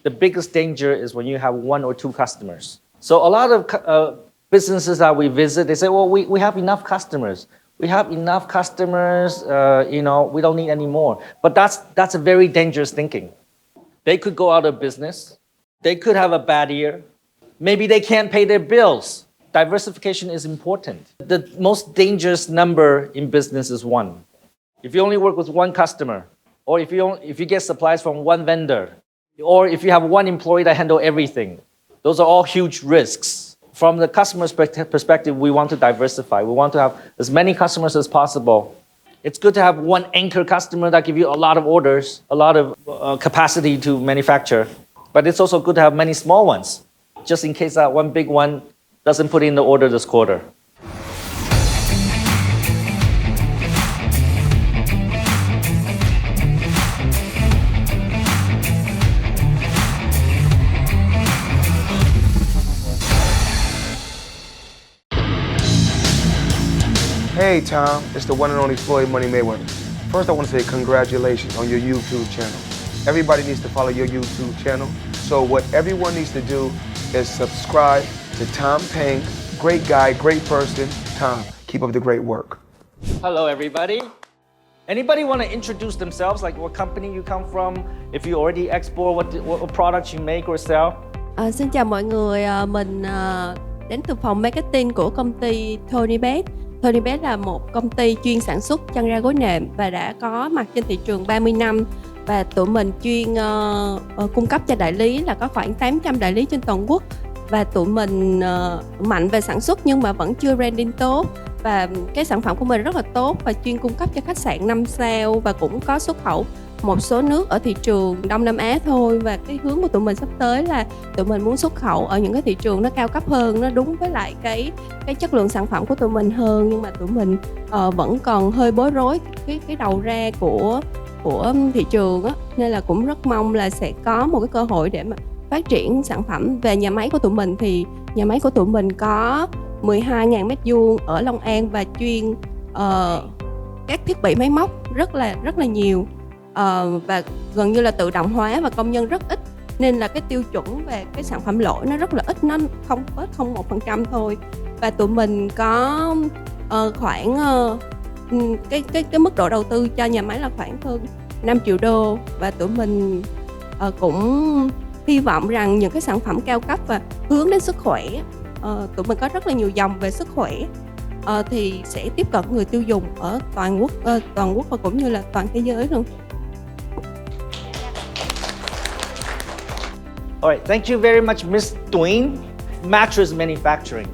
The biggest danger is when you have one or two customers. So a lot of businesses that we visit, they say, well, we have enough customers. We have enough customers, we don't need any more. But that's a very dangerous thinking. They could go out of business. They could have a bad year. Maybe they can't pay their bills. Diversification is important. The most dangerous number in business is one. If you only work with one customer, or if you get supplies from one vendor, or if you have one employee that handle everything, those are all huge risks. From the customer's perspective, we want to diversify. We want to have as many customers as possible. It's good to have one anchor customer that give you a lot of orders, a lot of capacity to manufacture. But it's also good to have many small ones, just in case that one big one doesn't put in the order this quarter. Hey Tom, it's the one and only Floyd Money Mayweather. First I want to say congratulations on your YouTube channel. Everybody needs to follow your YouTube channel. So what everyone needs to do is subscribe to Tom Pang. Great guy, great person. Tom, keep up the great work. Hello everybody. Anybody want to introduce themselves, like what company you come from, if you already export, what products you make or sell? Xin chào mọi người, mình đến từ phòng marketing của công ty Tony Best. Tony Best là một công ty chuyên sản xuất chăn ga gối nệm và đã có mặt trên thị trường 30 năm. Và tụi mình chuyên cung cấp cho đại lý là có khoảng 800 đại lý trên toàn quốc. Và tụi mình mạnh về sản xuất nhưng mà vẫn chưa branding tốt. Và cái sản phẩm của mình rất là tốt và chuyên cung cấp cho khách sạn 5 sao và cũng có xuất khẩu một số nước ở thị trường Đông Nam Á thôi. Và cái hướng của tụi mình sắp tới là tụi mình muốn xuất khẩu ở những cái thị trường nó cao cấp hơn, nó đúng với lại cái chất lượng sản phẩm của tụi mình hơn. Nhưng mà tụi mình vẫn còn hơi bối rối cái đầu ra của thị trường á, nên là cũng rất mong là sẽ có một cái cơ hội để mà phát triển sản phẩm. Về nhà máy của tụi mình thì nhà máy của tụi mình có 12.000 m² ở Long An và chuyên các thiết bị máy móc rất là nhiều và gần như là tự động hóa và công nhân rất ít, nên là cái tiêu chuẩn về cái sản phẩm lỗi nó rất là ít, nó 0,01% thôi. Và tụi mình có khoảng cái mức độ đầu tư cho nhà máy là khoảng hơn 5 triệu đô. Và tụi mình cũng hy vọng rằng những cái sản phẩm cao cấp và hướng đến sức khỏe, tụi mình có rất là nhiều dòng về sức khỏe thì sẽ tiếp cận người tiêu dùng ở toàn quốc và cũng như là toàn thế giới luôn. Alright, thank you very much, Miss Tuyen. Mattress manufacturing.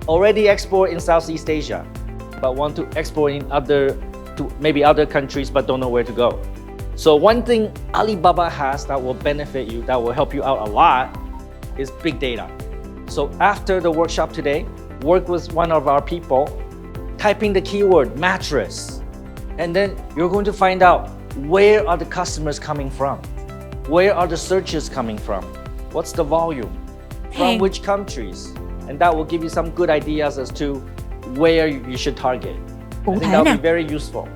Already export in Southeast Asia, but want to export in maybe other countries but don't know where to go. So one thing Alibaba has that will benefit you, that will help you out a lot, is big data. So after the workshop today, work with one of our people, type in the keyword mattress, and then you're going to find out where are the customers coming from, where are the searches coming from, what's the volume, from which countries, and that will give you some good ideas as to where you should target. I think that will be very useful.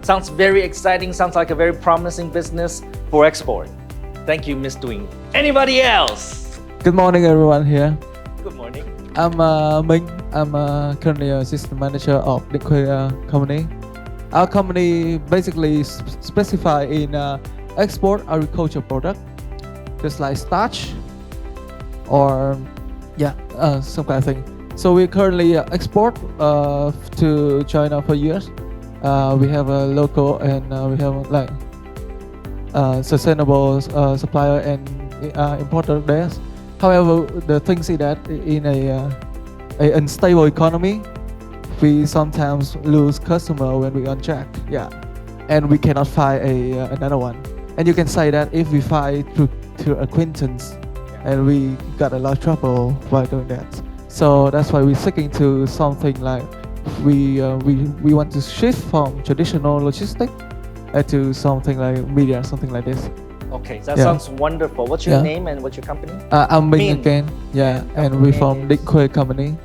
Sounds very exciting, sounds like a very promising business for export. Thank you, Miss Tuyen. Anybody else? Good morning, everyone here. Good morning. I'm Minh. I'm currently a assistant manager of Định company. Our company basically specify in export agriculture product, just like starch or some kind of thing. So we currently export to China for years. We have a local and we have like sustainable supplier and importer there. However, the thing is that in a unstable economy, we sometimes lose customer when we on track. Yeah, and we cannot find another one. And you can say that if we find through acquaintance, and we got a lot of trouble by doing that. So that's why we're sticking to something like we want to shift from traditional logistics to something like media, something like this. Okay, that sounds wonderful. What's your name and what's your company? I'm Minh again. Yeah, and we're from Định company.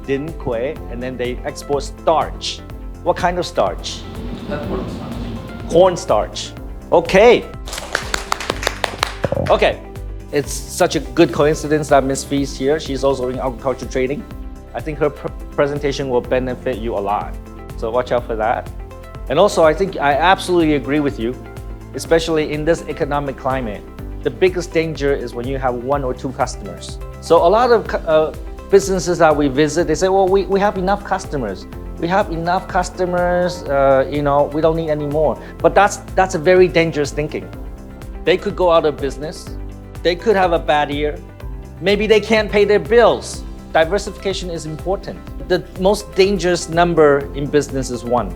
Định, and then they export starch. What kind of starch? Corn starch. Okay. Okay. It's such a good coincidence that Miss Fee's here. She's also in agriculture trading. I think her presentation will benefit you a lot. So watch out for that. And also, I think I absolutely agree with you, especially in this economic climate. The biggest danger is when you have one or two customers. So a lot of businesses that we visit, they say, well, we have enough customers. We have enough customers, we don't need any more. But that's a very dangerous thinking. They could go out of business. They could have a bad year. Maybe they can't pay their bills. Diversification is important. The most dangerous number in business is one.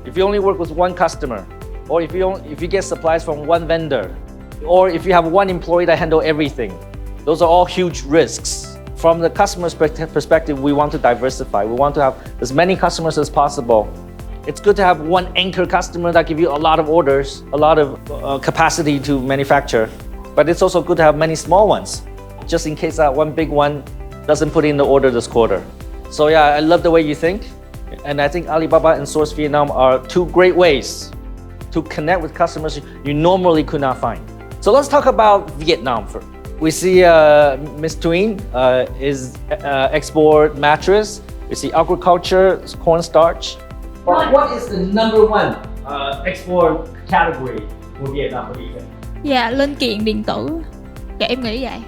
If you only work with one customer, or if you get supplies from one vendor, or if you have one employee that handle everything, those are all huge risks. From the customer's perspective, we want to diversify. We want to have as many customers as possible. It's good to have one anchor customer that give you a lot of orders, a lot of capacity to manufacture. But it's also good to have many small ones, just in case that one big one doesn't put in the order this quarter. So yeah, I love the way you think. And I think Alibaba and Source Vietnam are two great ways to connect with customers you normally could not find. So let's talk about Vietnam first. We see Ms. Thuy is export mattress. We see agriculture, cornstarch. What is the number one export category for Vietnam? What do you think? Dạ, linh kiện điện tử. Dạ, em nghĩ vậy.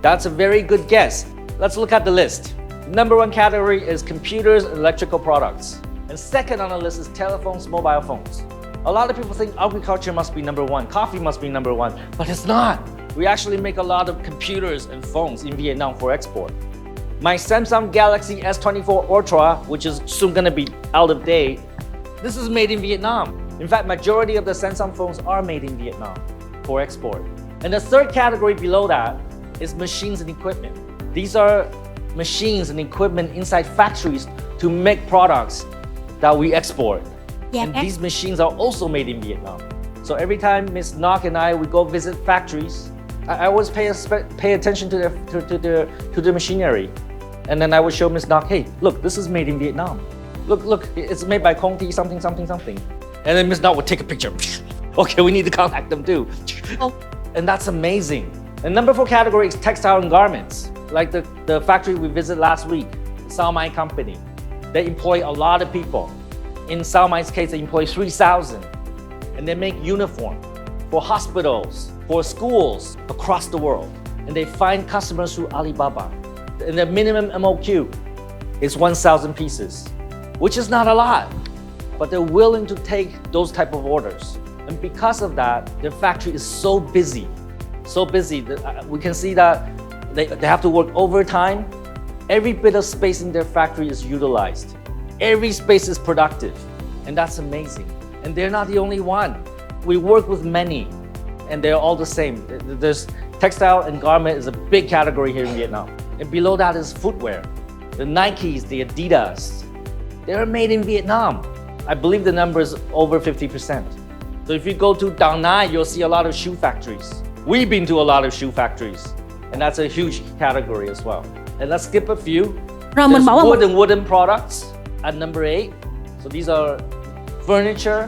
That's a very good guess. Let's look at the list. Number one category is computers and electrical products. And second on the list is telephones, mobile phones. A lot of people think agriculture must be number one, coffee must be number one, but it's not. We actually make a lot of computers and phones in Vietnam for export. My Samsung Galaxy S24 Ultra, which is soon gonna be out of date, this is made in Vietnam. In fact, majority of the Samsung phones are made in Vietnam for export. And the third category below that is machines and equipment. These are machines and equipment inside factories to make products that we export. Dạ, And these machines are also made in Vietnam. So every time Ms. Ngoc and I, we go visit factories, I always pay attention to the machinery. And then I would show Ms. Ngoc, hey, look, this is made in Vietnam. Look, it's made by Công ty something, something, something. And then Ms. Ngoc would take a picture. Okay, we need to contact them too. And that's amazing. And number 4 category is textile and garments. Like the factory we visited last week, Sao Mai company. They employ a lot of people. In Sao Mai's case, they employ 3,000. And they make uniform for hospitals, for schools across the world. And they find customers through Alibaba. And the minimum MOQ is 1,000 pieces, which is not a lot, but they're willing to take those type of orders. And because of that, their factory is so busy that we can see that they have to work overtime. Every bit of space in their factory is utilized. Every space is productive, and that's amazing. And they're not the only one. We work with many, and they're all the same. There's textile and garment is a big category here in Vietnam. And below that is footwear. The Nikes, the Adidas, they're made in Vietnam. I believe the number is over 50%. So if you go to Da Nang, you'll see a lot of shoe factories. We've been to a lot of shoe factories, and that's a huge category as well. And let's skip a few. Rồi mình There's bỏ qua wood and wooden products at number 8. So these are furniture.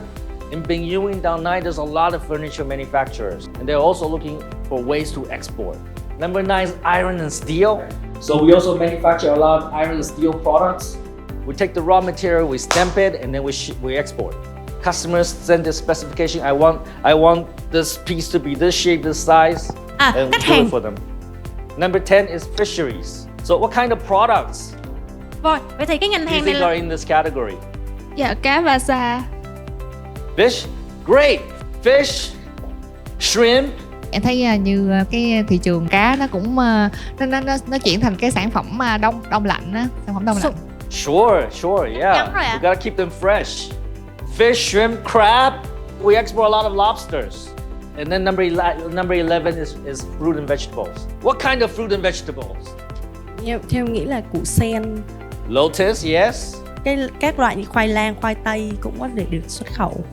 In Binh Yêu in Da Nang, there's a lot of furniture manufacturers, and they're also looking for ways to export. Number 9 is iron and steel. So we also manufacture a lot of iron and steel products. We take the raw material, we stamp it, and then we export. Customers send the specification. I want this piece to be this shape, this size, and we khách do hàng. it for them. Number 10 is fisheries. So what kind of products Rồi, vậy thì cái ngành do you hàng này think là are in this category? dạ cá và sa. Fish? Great! Fish, shrimp. Em thấy như cái thị trường cá nó cũng nó chuyển thành cái sản phẩm đông lạnh á, sản phẩm đông lạnh. Sure, yeah. Đúng rồi ạ. We gotta keep them fresh. Fish, shrimp, crab. We export a lot of lobsters. And then number 11 is fruit and vegetables. What kind of fruit and vegetables? Theo em nghĩ là củ sen, Lotus, yes. các loại như khoai lang, khoai tây cũng có thể được xuất khẩu.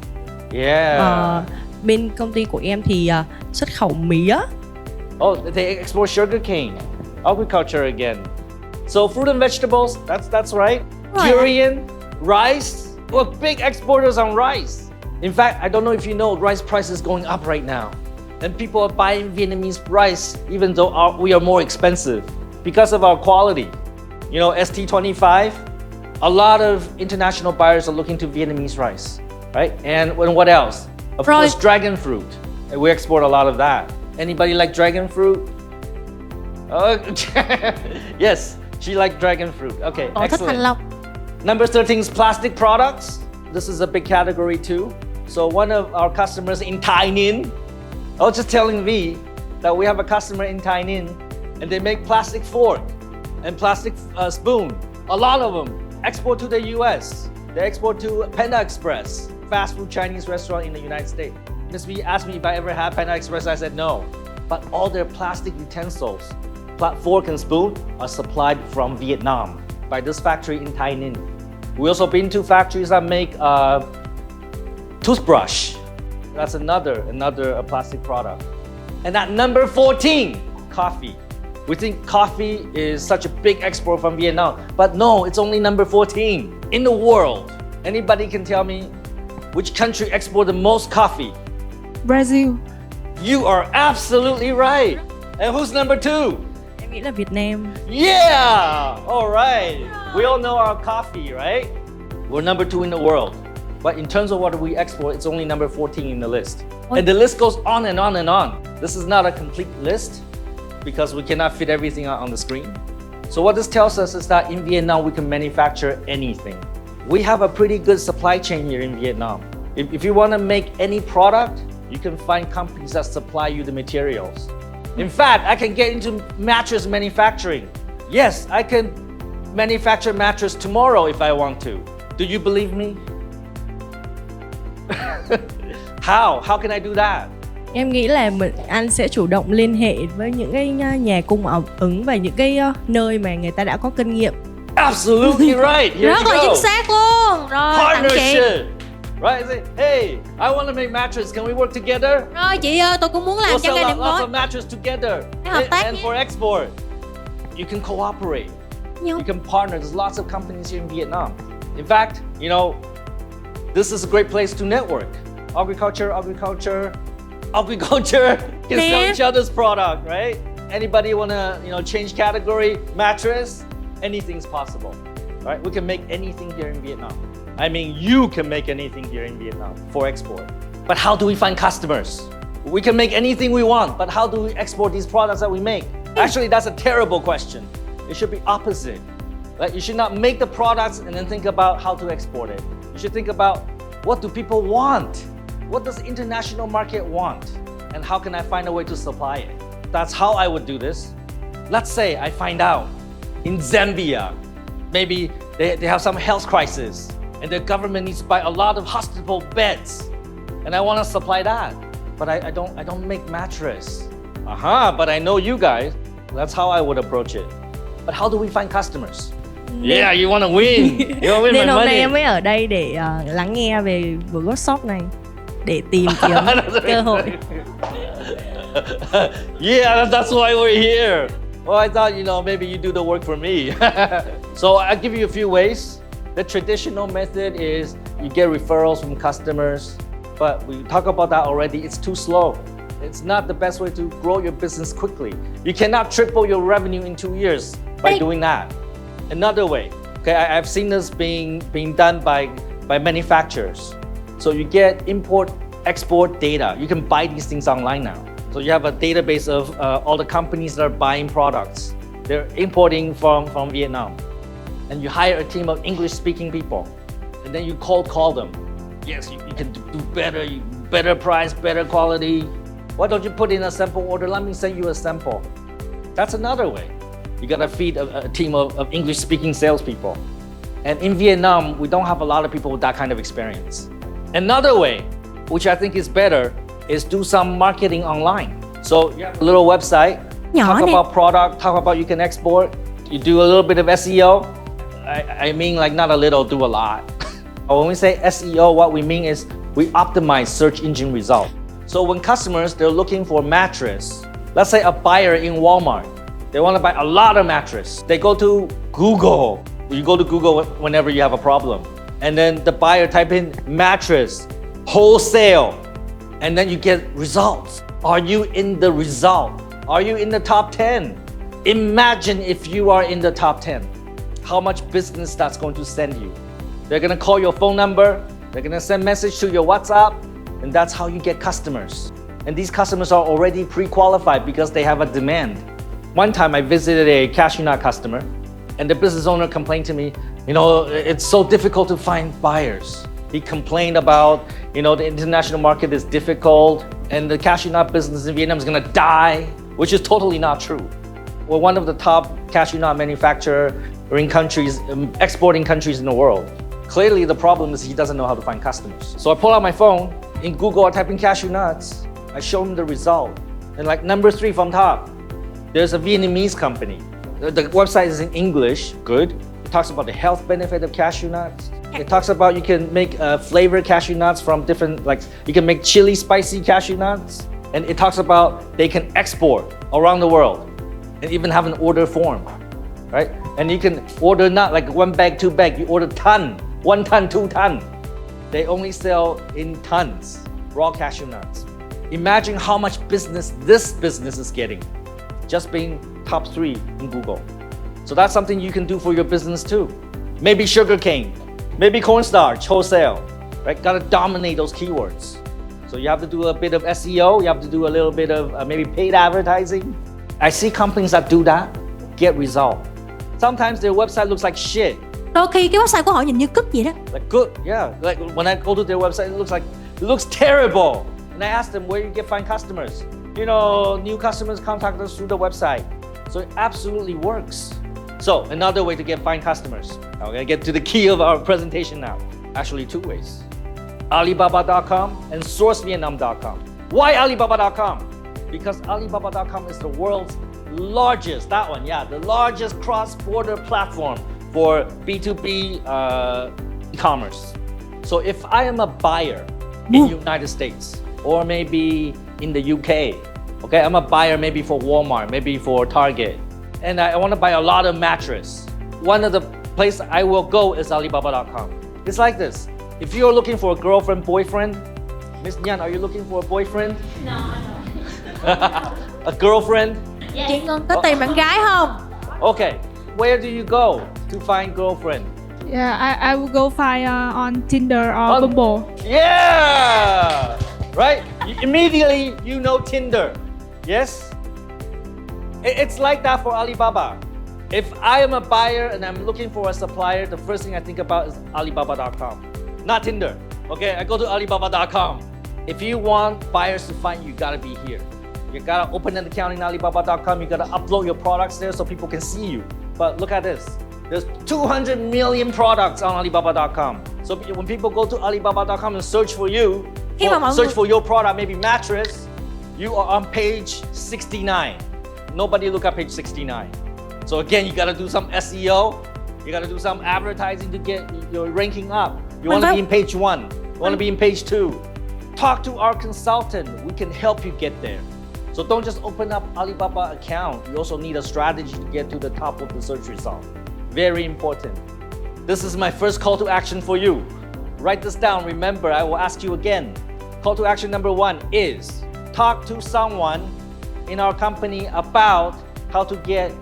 Yeah. Bên công ty của em thì xuất khẩu mía. Oh, they export sugarcane. Agriculture again. So fruit and vegetables, that's right. Right. Durian, rice. We're big exporters on rice. In fact, I don't know if you know, rice price is going up right now. and people are buying Vietnamese rice even though we are more expensive because of our quality. You know, ST25, a lot of international buyers are looking to Vietnamese rice, right? And what else? Of course, dragon fruit. And we export a lot of that. Anybody like dragon fruit? Yes, she liked dragon fruit. Okay, Có thích thanh excellent. long. Number 13 is plastic products. This is a big category too. So one of our customers in Thai Ninh, I was just telling V that we have a customer in Thai Ninh and they make plastic fork and plastic spoon. A lot of them export to the US. They export to Panda Express, fast food Chinese restaurant in the United States. Miss V asked me if I ever had Panda Express. I said no. But all their plastic utensils, fork and spoon, are supplied from Vietnam by this factory in Thai Ninh. We also been to factories that make toothbrush. That's another plastic product. And at number 14, coffee. We think coffee is such a big export from Vietnam, but no, it's only number 14 in the world. Anybody can tell me which country exports the most coffee? Brazil. You are absolutely right. And who's number 2? Em nghĩ là Việt Nam. Yeah! All right. We all know our coffee, right? We're number 2 in the world. But in terms of what we export, it's only number 14 in the list. And the list goes on and on and on. This is not a complete list because we cannot fit everything out on the screen. So what this tells us is that in Vietnam, we can manufacture anything. We have a pretty good supply chain here in Vietnam. If you want to make any product, you can find companies that supply you the materials. In fact, I can get into mattress manufacturing. Yes, I can manufacture mattress tomorrow if I want to. Do you believe me? How can I do that? Em nghĩ là anh sẽ chủ động liên hệ với những cái nhà cung ứng và những cái nơi mà người ta đã có kinh nghiệm. Absolutely right. Here Rất you là go. chính xác luôn. Rồi, tặng chị. Partnership. Right? Say, hey, I want to make mattress. Can we work together? Rồi chị ơi, tôi cũng muốn làm We'll cho sell cái điểm lots gói. of mattress together. Hợp tác And nhé. for export, you can cooperate. Nhưng You can partner. There's lots of companies here in Vietnam. In fact, you know, this is a great place to network. Agriculture can sell each other's product, right? Anybody wanna, change category, mattress, anything's possible, right? We can make anything here in Vietnam. I mean, you can make anything here in Vietnam for export. But how do we find customers? We can make anything we want, but how do we export these products that we make? Actually, that's a terrible question. It should be opposite. Right? You should not make the products and then think about how to export it. You should think about what do people want? What does the international market want? And how can I find a way to supply it? That's how I would do this. Let's say I find out in Zambia, maybe they have some health crisis and the government needs to buy a lot of hospital beds. And I want to supply that. But I don't make mattress. But I know you guys. That's how I would approach it. But how do we find customers? Yeah, you want to win. You want to win nên my hôm nay money. em mới ở đây để lắng nghe về workshop này để tìm kiếm cơ hội. Yeah, that's why we're here. Well, I thought, maybe you do the work for me. So I'll give you a few ways. The traditional method is you get referrals from customers, but we talked about that already. It's too slow. It's not the best way to grow your business quickly. You cannot triple your revenue in 2 years by doing that. Another way, okay, I've seen this being done by manufacturers. So you get import-export data. You can buy these things online now. So you have a database of all the companies that are buying products. They're importing from Vietnam. And you hire a team of English-speaking people. And then you call them. Yes, you can do better, better price, better quality. Why don't you put in a sample order? Let me send you a sample. That's another way. You gotta feed a team of English-speaking salespeople. And in Vietnam, we don't have a lot of people with that kind of experience. Another way, which I think is better, is do some marketing online. So you have a little website, talk about product, talk about you can export. You do a little bit of SEO. I mean like not a little, do a lot. When we say SEO, what we mean is we optimize search engine results. So when customers, they're looking for mattress, let's say a buyer in Walmart, they want to buy a lot of mattress. They go to Google. You go to Google whenever you have a problem. And then the buyer type in mattress, wholesale, and then you get results. Are you in the result? Are you in the top 10? Imagine if you are in the top 10. How much business that's going to send you. They're gonna call your phone number, they're gonna send message to your WhatsApp, and that's how you get customers. And these customers are already pre-qualified because they have a demand. One time I visited a cashew nut customer, and the business owner complained to me, it's so difficult to find buyers. He complained about, the international market is difficult, and the cashew nut business in Vietnam is gonna die, which is totally not true. We're one of the top cashew nut manufacturing countries, exporting countries in the world. Clearly the problem is he doesn't know how to find customers. So I pull out my phone, in Google I type in cashew nuts, I show him the result. And like number 3 from top, there's a Vietnamese company. The website is in English, good. It talks about the health benefit of cashew nuts. It talks about you can make flavored cashew nuts from different, you can make chili spicy cashew nuts. And it talks about they can export around the world and even have an order form, right? And you can order not like 1 bag, 2 bag, you order ton, 1 ton, 2 ton. They only sell in tons, raw cashew nuts. Imagine how much business this business is getting, just being top 3 in Google. So that's something you can do for your business too. Maybe sugarcane, maybe cornstarch, wholesale, right? Gotta dominate those keywords. So you have to do a bit of SEO, you have to do a little bit of maybe paid advertising. I see companies that do that, get result. Sometimes their website looks like shit. Đôi khi cái website của họ nhìn như cứt vậy đó. Like good, yeah. Like when I go to their website, it looks terrible. And I ask them where you get find customers. New customers contact us through the website. So it absolutely works. So another way to find customers. I'm gonna get to the key of our presentation now. Actually 2 ways. Alibaba.com and sourcevietnam.com. Why Alibaba.com? Because Alibaba.com is the world's largest, the largest cross-border platform for B2B e-commerce. So if I am a buyer in the United States or maybe in the UK, okay, I'm a buyer maybe for Walmart, maybe for Target, and I want to buy a lot of mattress. One of the places I will go is Alibaba.com. It's like this. If you're looking for a girlfriend, boyfriend, Miss Nhan, are you looking for a boyfriend? No. A girlfriend? Yes. Chị Ngân có tìm bạn gái không? Okay, where do you go to find girlfriend? Yeah, I will go find on Tinder or Bumble. Yeah! Right? Immediately you know Tinder. Yes? It's like that for Alibaba. If I am a buyer and I'm looking for a supplier, the first thing I think about is Alibaba.com. Not Tinder. Okay, I go to Alibaba.com. If you want buyers to find you, you gotta be here. You gotta open an account in Alibaba.com. You gotta upload your products there so people can see you. But look at this. There's 200 million products on Alibaba.com. So when people go to Alibaba.com and search for you, search for your product, maybe mattress, you are on page 69. Nobody look at page 69. So again, you gotta do some SEO. You gotta do some advertising to get your ranking up. You wanna be in page 1. You wanna be in page 2. Talk to our consultant. We can help you get there. So don't just open up Alibaba account. You also need a strategy to get to the top of the search result. Very important. This is my first call to action for you. Write this down. Remember, I will ask you again. Call to action number 1 is talk to someone in our company about how to get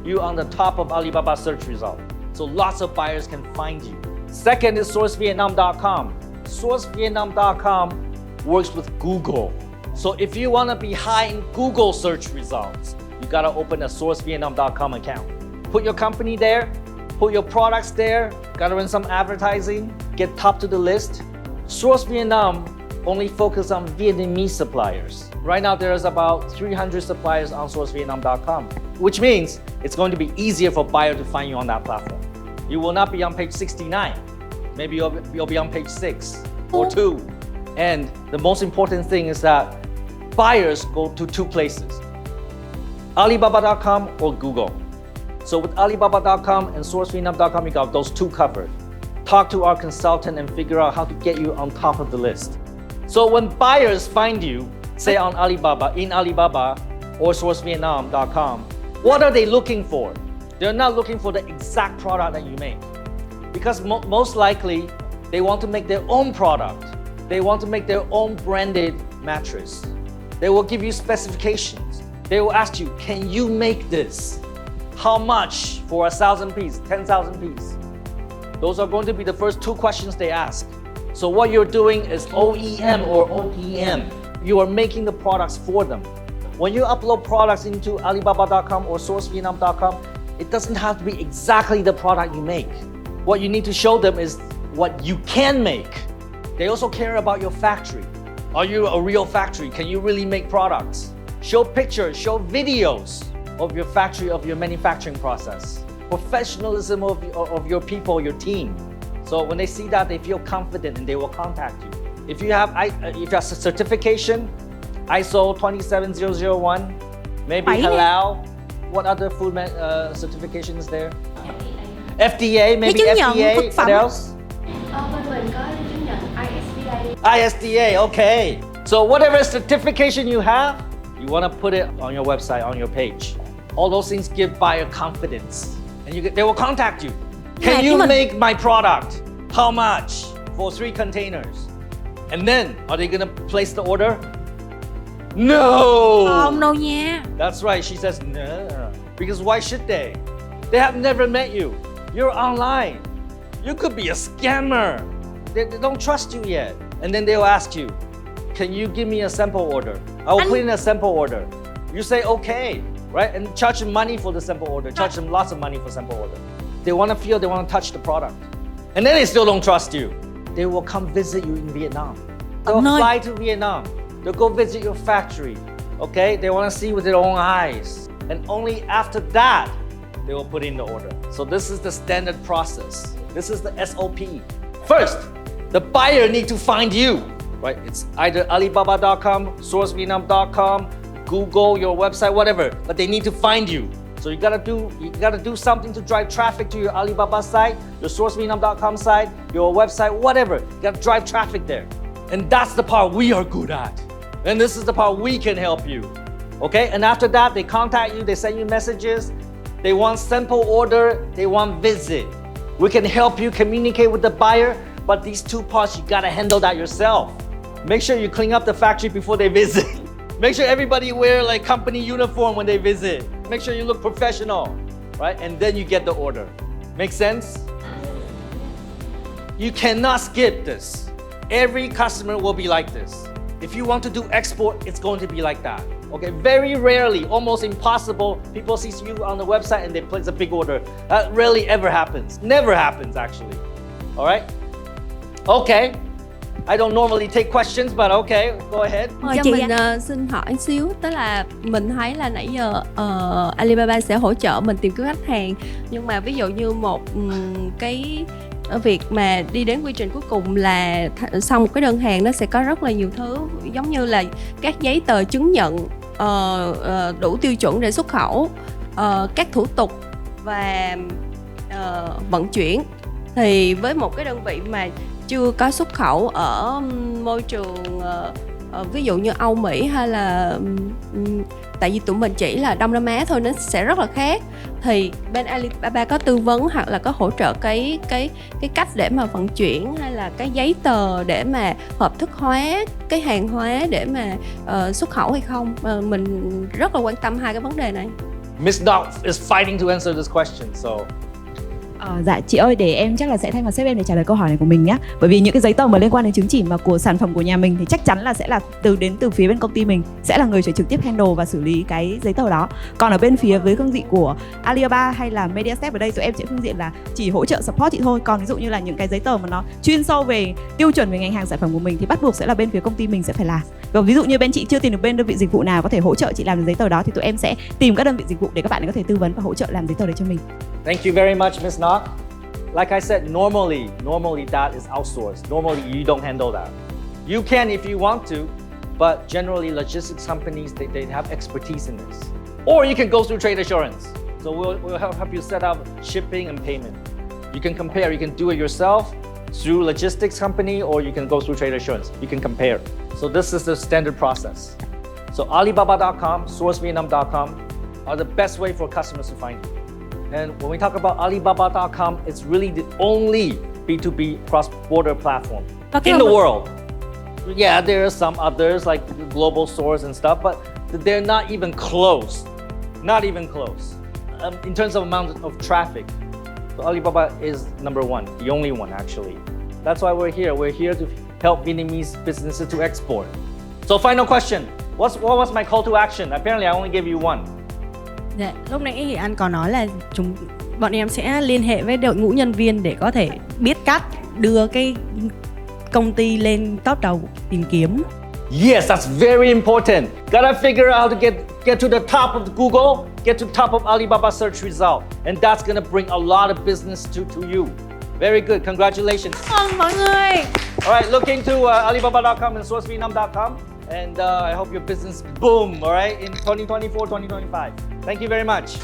you on the top of Alibaba search result. So lots of buyers can find you. Second is sourcevietnam.com. Sourcevietnam.com works with Google. So if you want to be high in Google search results, you got to open a sourcevietnam.com account. Put your company there, put your products there, got to run some advertising, get top to the list. Source Vietnam only focus on Vietnamese suppliers. Right now there's about 300 suppliers on sourcevietnam.com, which means it's going to be easier for buyer to find you on that platform. You will not be on page 69. Maybe you'll be on page 6 or 2. And the most important thing is that buyers go to 2 places, Alibaba.com or Google. So with Alibaba.com and SourceVietnam.com, you got those 2 covered. Talk to our consultant and figure out how to get you on top of the list. So when buyers find you, say on Alibaba, in Alibaba or SourceVietnam.com, what are they looking for? They're not looking for the exact product that you make. Because most likely, they want to make their own product. They want to make their own branded mattress. They will give you specifications. They will ask you, can you make this? How much for 1,000 pieces, 10,000 pieces? Those are going to be the first two questions they ask. So what you're doing is OEM or OPM. You are making the products for them. When you upload products into Alibaba.com or SourceVietnam.com, it doesn't have to be exactly the product you make. What you need to show them is what you can make. They also care about your factory. Are you a real factory? Can you really make products? Show pictures, show videos of your factory, of your manufacturing process. Professionalism of your people, your team. So when they see that, they feel confident and they will contact you. If you have a certification, ISO 27001, maybe halal. What other food certification is there? FDA, maybe FDA. What else? Bên mình có chứng nhận ISDA. ISDA, okay. So whatever certification you have, you want to put it on your website, on your page. All those things give buyer confidence. And they will contact you. Can you make my product? How much? For 3 containers. And then, are they gonna place the order? No! Không đâu nha. That's right, she says no. Because why should they? They have never met you. You're online. You could be a scammer. They don't trust you yet. And then they'll ask you, can you give me a sample order? I will put in a sample order. You say okay, right? And charge them money for the sample order. Charge them lots of money for sample order. They want to feel, they want to touch the product. And then they still don't trust you. They will come visit you in Vietnam. They'll fly to Vietnam. They'll go visit your factory. Okay? They want to see with their own eyes. And only after that, they will put in the order. So this is the standard process. This is the SOP. First, the buyer need to find you, right? It's either Alibaba.com, SourceVietnam.com, Google, your website, whatever, but they need to find you. So you gotta do something to drive traffic to your Alibaba site, your SourceVietnam.com site, your website, whatever. You gotta drive traffic there. And that's the part we are good at. And this is the part we can help you. Okay? And after that, they contact you, they send you messages, they want sample order, they want visit. We can help you communicate with the buyer, but these two parts, you gotta handle that yourself. Make sure you clean up the factory before they visit. Make sure everybody wear like company uniform when they visit. Make sure you look professional, right? And then you get the order. Make sense? You cannot skip this. Every customer will be like this. If you want to do export, it's going to be like that. Okay, very rarely, almost impossible, people see you on the website and they place a big order. That rarely ever happens. Never happens actually. All right? Okay. I don't normally take questions, but okay, go ahead. Cho mình xin hỏi xíu, tức là mình thấy là nãy giờ Alibaba sẽ hỗ trợ mình tìm kiếm khách hàng, nhưng mà ví dụ như một cái việc mà đi đến quy trình cuối cùng là sau một cái đơn hàng nó sẽ có rất là nhiều thứ, giống như là các giấy tờ chứng nhận đủ tiêu chuẩn để xuất khẩu, các thủ tục và vận chuyển. Thì với một cái đơn vị mà chưa có xuất khẩu ở môi trường ví dụ như Âu Mỹ hay là tại vì tụi mình chỉ là Đông Nam Á thôi, nó sẽ rất là khác. Thì bên Alibaba có tư vấn hoặc là có hỗ trợ cái cách để mà vận chuyển hay là cái giấy tờ để mà hợp thức hóa cái hàng hóa để mà xuất khẩu hay không? Mình rất là quan tâm hai cái vấn đề này. Miss Doc is fighting to answer this question, so Dạ chị ơi, để em chắc là sẽ thay mặt sếp em để trả lời câu hỏi này của mình nhé. Bởi vì những cái giấy tờ mà liên quan đến chứng chỉ mà của sản phẩm của nhà mình thì chắc chắn là sẽ là đến từ phía bên công ty mình, sẽ là người sẽ trực tiếp handle và xử lý cái giấy tờ đó. Còn ở bên phía với cương vị của Alibaba hay là Mediastep ở đây, tụi em sẽ phương diện là chỉ hỗ trợ support chị thôi. Còn ví dụ như là những cái giấy tờ mà nó chuyên sâu về tiêu chuẩn về ngành hàng sản phẩm của mình thì bắt buộc sẽ là bên phía công ty mình sẽ phải làm. Và ví dụ như bên chị chưa tìm được bên đơn vị dịch vụ nào có thể hỗ trợ chị làm giấy tờ đó thì tụi em sẽ tìm các đơn vị dịch vụ để các bạn có thể tư vấn và hỗ trợ làm giấy tờ đấy cho mình. Thank you very much, Miss Nok. Like I said, normally that is outsourced. Normally you don't handle that. You can if you want to, but generally logistics companies, they have expertise in this. Or you can go through trade assurance. So we'll help you set up shipping and payment. You can compare, you can do it yourself through logistics company, or you can go through trade assurance. You can compare. So this is the standard process. So Alibaba.com, SourceVietnam.com are the best way for customers to find you. And when we talk about Alibaba.com, it's really the only B2B cross-border platform in the world. Yeah, there are some others like global stores and stuff, but they're not even close. Not even close. In terms of amount of traffic, so Alibaba is number one, the only one actually. That's why we're here. We're here to help Vietnamese businesses to export. So final question. What was my call to action? Apparently I only gave you one. Dạ, lúc nãy thì anh có nói là bọn em sẽ liên hệ với đội ngũ nhân viên để có thể biết cách đưa cái công ty lên top đầu tìm kiếm. Yes, that's very important. Gotta figure out how to get to the top of Google, get to the top of Alibaba search result, and that's gonna bring a lot of business to you. Very good, congratulations. Mọi người. All right, look into Alibaba.com and sourcevietnam.com, and I hope your business boom. All right, in 2024, 2025. Thank you very much.